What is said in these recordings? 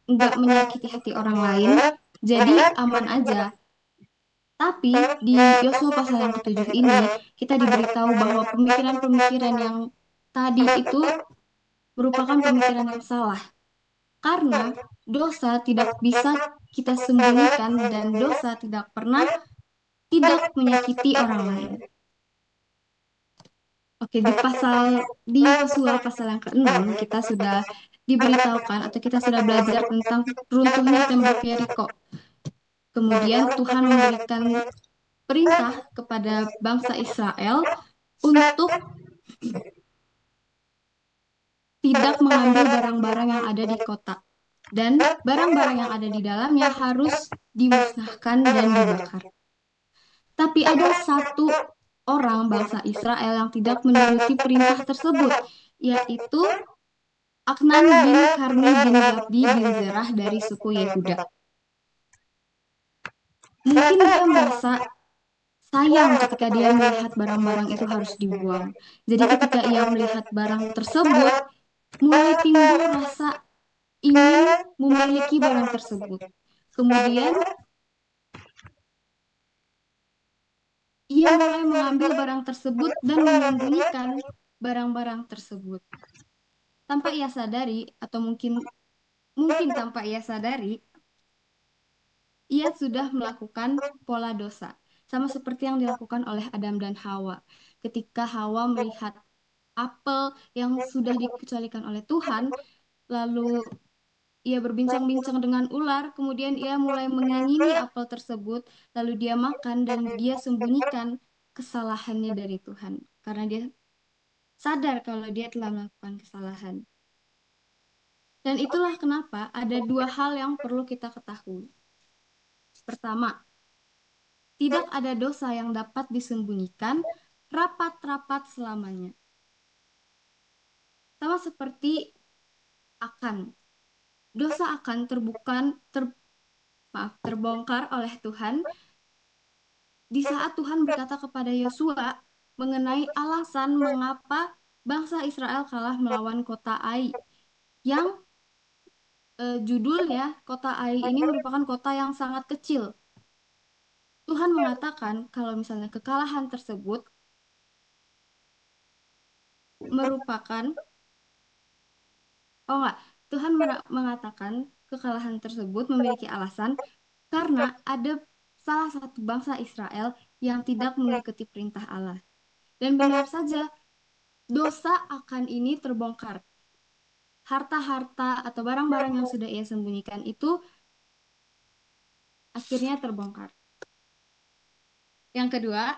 nggak menyakiti hati orang lain, jadi aman aja. Tapi di Yosua pasal yang ketujuh ini, kita diberitahu bahwa pemikiran-pemikiran yang tadi itu merupakan pemikiran yang salah. Karena dosa tidak bisa kita sembunyikan dan dosa tidak pernah tidak menyakiti orang lain. Oke, di Yosua pasal yang ke-6 kita sudah diberitahukan atau kita sudah belajar tentang runtuhnya tembok Yeriko. Kemudian Tuhan memberikan perintah kepada bangsa Israel untuk tidak mengambil barang-barang yang ada di kota. Dan barang-barang yang ada di dalamnya harus dimusnahkan dan dibakar. Tapi ada satu orang bangsa Israel yang tidak menuruti perintah tersebut, yaitu Aknan bin Karmi bin Zabdi bin Zerah dari suku Yehuda. Mungkin dia merasa sayang ketika dia melihat barang-barang itu harus dibuang. Jadi ketika ia melihat barang tersebut, mulai timbul rasa ingin memiliki barang tersebut. Kemudian ia mulai mengambil barang tersebut dan menyembunyikan barang-barang tersebut. Tanpa ia sadari, atau mungkin tanpa ia sadari, ia sudah melakukan pola dosa. Sama seperti yang dilakukan oleh Adam dan Hawa. Ketika Hawa melihat apel yang sudah dikecualikan oleh Tuhan, lalu ia berbincang-bincang dengan ular, kemudian ia mulai mengingini apel tersebut, lalu dia makan dan dia sembunyikan kesalahannya dari Tuhan. Karena dia sadar kalau dia telah melakukan kesalahan. Dan itulah kenapa ada dua hal yang perlu kita ketahui. Pertama, tidak ada dosa yang dapat disembunyikan rapat-rapat selamanya. Sama seperti akan. Dosa akan terbongkar oleh Tuhan di saat Tuhan berkata kepada Yosua mengenai alasan mengapa bangsa Israel kalah melawan kota Ai, yang judulnya kota Ai ini merupakan kota yang sangat kecil. Tuhan mengatakan kalau misalnya kekalahan tersebut merupakan, oh enggak, Tuhan mengatakan kekalahan tersebut memiliki alasan karena ada salah satu bangsa Israel yang tidak mengikuti perintah Allah. Dan benar saja, dosa akan ini terbongkar. Harta-harta atau barang-barang yang sudah ia sembunyikan itu akhirnya terbongkar. Yang kedua,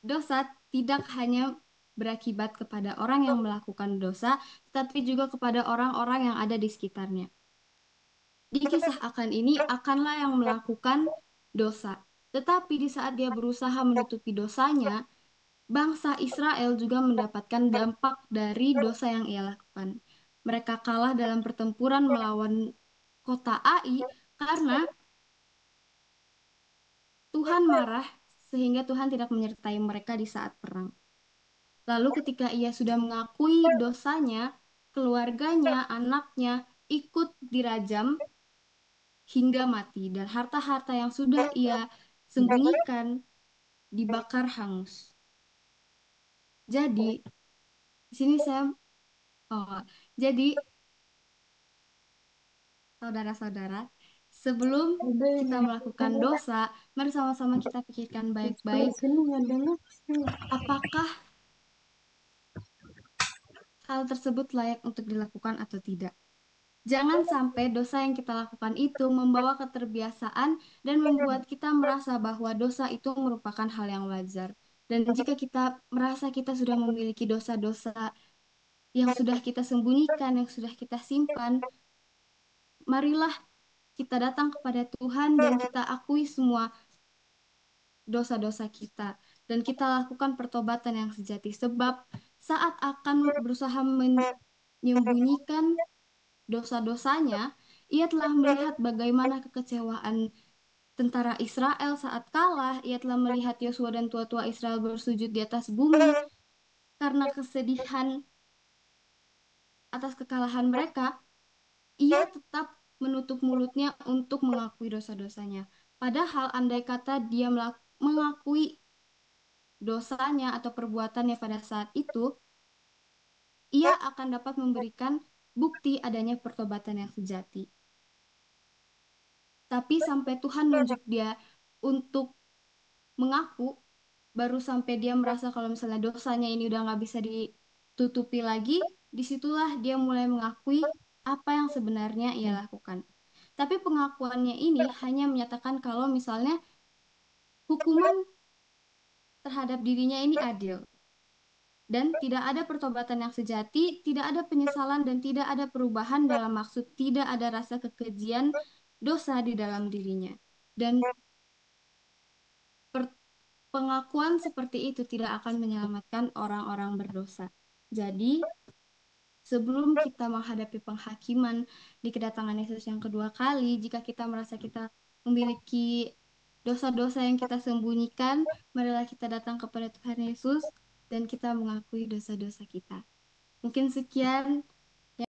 dosa tidak hanya berakibat kepada orang yang melakukan dosa, tetapi juga kepada orang-orang yang ada di sekitarnya. Di kisah akan ini, akanlah yang melakukan dosa. Tetapi di saat dia berusaha menutupi dosanya, bangsa Israel juga mendapatkan dampak dari dosa yang ia lakukan. Mereka kalah dalam pertempuran melawan kota Ai karena Tuhan marah sehingga Tuhan tidak menyertai mereka di saat perang. Lalu ketika ia sudah mengakui dosanya, keluarganya, anaknya ikut dirajam hingga mati dan harta-harta yang sudah ia sembunyikan dibakar hangus. Jadi, di sini saya oh, jadi saudara-saudara, sebelum kita melakukan dosa, mari sama-sama kita pikirkan baik-baik apakah hal tersebut layak untuk dilakukan atau tidak. Jangan sampai dosa yang kita lakukan itu membawa keterbiasaan dan membuat kita merasa bahwa dosa itu merupakan hal yang wajar. Dan jika kita merasa kita sudah memiliki dosa-dosa yang sudah kita sembunyikan, yang sudah kita simpan, marilah kita datang kepada Tuhan dan kita akui semua dosa-dosa kita. Dan kita lakukan pertobatan yang sejati. Sebab saat akan berusaha menyembunyikan dosa-dosanya, ia telah melihat bagaimana kekecewaan tentara Israel saat kalah. Ia telah melihat Yosua dan tua-tua Israel bersujud di atas bumi karena kesedihan atas kekalahan mereka. Ia tetap menutup mulutnya untuk mengakui dosa-dosanya. Padahal andai kata dia mengakui dosanya atau perbuatannya pada saat itu, ia akan dapat memberikan bukti adanya pertobatan yang sejati. Tapi sampai Tuhan nunjuk dia untuk mengaku, baru sampai dia merasa kalau misalnya dosanya ini udah nggak bisa ditutupi lagi, disitulah dia mulai mengakui apa yang sebenarnya ia lakukan. Tapi pengakuannya ini hanya menyatakan kalau misalnya hukuman terhadap dirinya ini adil dan tidak ada pertobatan yang sejati, tidak ada penyesalan dan tidak ada perubahan dalam maksud tidak ada rasa kekejian dosa di dalam dirinya. Dan pengakuan seperti itu tidak akan menyelamatkan orang-orang berdosa. Jadi, sebelum kita menghadapi penghakiman di kedatangan Yesus yang kedua kali, jika kita merasa kita memiliki dosa-dosa yang kita sembunyikan, marilah kita datang kepada Tuhan Yesus dan kita mengakui dosa-dosa kita. Mungkin sekian